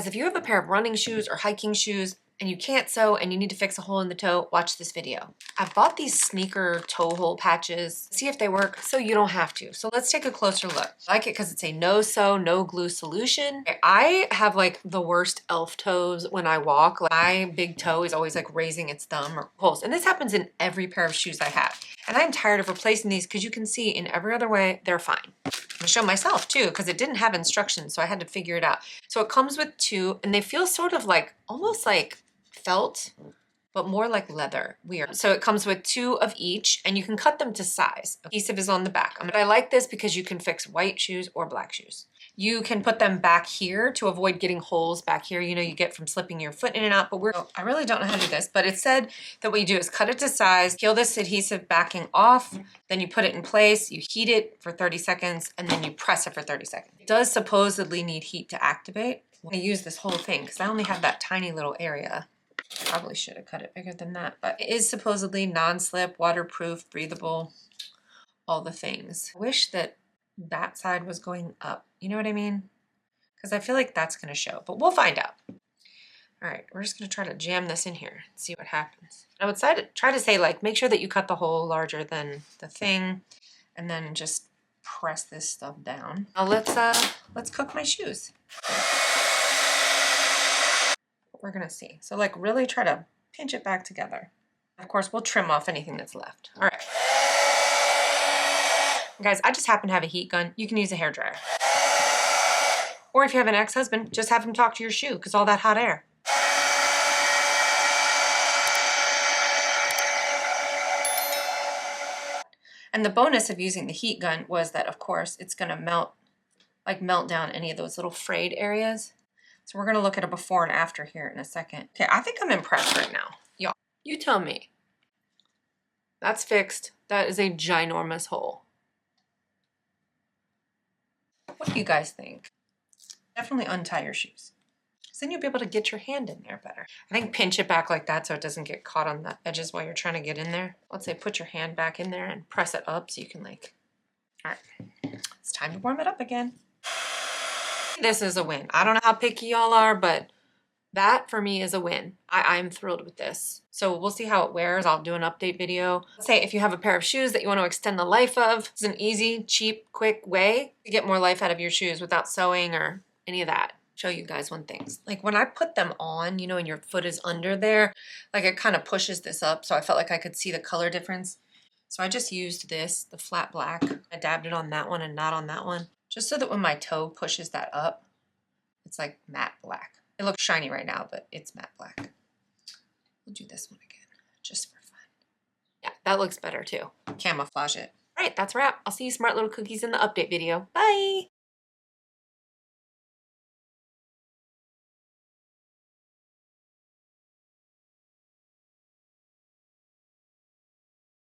Guys, if you have a pair of running shoes or hiking shoes and you can't sew and you need to fix a hole in the toe, watch this video. I've bought these sneaker toe hole patches. See if they work so you don't have to. So let's take a closer look. I like it because it's a no sew, no glue solution. I have like the worst elf toes when I walk. Like, my big toe is always like raising its thumb or holes. And this happens in every pair of shoes I have. And I'm tired of replacing these because you can see in every other way, they're fine. I'm gonna show myself too, because it didn't have instructions, so I had to figure it out. So it comes with 2, and they feel sort of like, almost like felt, but more like leather. Weird. So it comes with 2 of each, and you can cut them to size. Adhesive is on the back. I like this because you can fix white shoes or black shoes. You can put them back here to avoid getting holes back here. You know, you get from slipping your foot in and out, but I really don't know how to do this, but it said that what you do is cut it to size, peel this adhesive backing off, then you put it in place, you heat it for 30 seconds, and then you press it for 30 seconds. It does supposedly need heat to activate. I'm gonna use this whole thing because I only have that tiny little area. Probably should have cut it bigger than that, but it is supposedly non-slip, waterproof, breathable, all the things. I wish that side was going up. You know what I mean? Because I feel like that's going to show, but we'll find out. All right, we're just going to try to jam this in here and see what happens. I would try to say, like, make sure that you cut the hole larger than the thing, and then just press this stuff down. Now let's cook my shoes. We're going to see. So like really try to pinch it back together. Of course, we'll trim off anything that's left. All right. Guys, I just happen to have a heat gun. You can use a hairdryer. Or if you have an ex-husband, just have him talk to your shoe because all that hot air. And the bonus of using the heat gun was that, of course, it's going to melt down any of those little frayed areas. So we're going to look at a before and after here in a second. Okay, I think I'm impressed right now. Y'all, you tell me. That's fixed. That is a ginormous hole. What do you guys think? Definitely untie your shoes. So then you'll be able to get your hand in there better. I think pinch it back like that so it doesn't get caught on the edges while you're trying to get in there. Let's say put your hand back in there and press it up so you can like, all right, it's time to warm it up again. This is a win. I don't know how picky y'all are, but that for me is a win. I'm thrilled with this. So we'll see how it wears. I'll do an update video. Let's say if you have a pair of shoes that you want to extend the life of, it's an easy, cheap, quick way to get more life out of your shoes without sewing or any of that. Show you guys one thing. Like when I put them on, you know, and your foot is under there, like it kind of pushes this up. So I felt like I could see the color difference. So I just used this, the flat black. I dabbed it on that one and not on that one. Just so that when my toe pushes that up, it's like matte black. It looks shiny right now, but it's matte black. We'll do this one again, just for fun. Yeah, that looks better too. Camouflage it. All right, that's a wrap. I'll see you smart little cookies in the update video. Bye.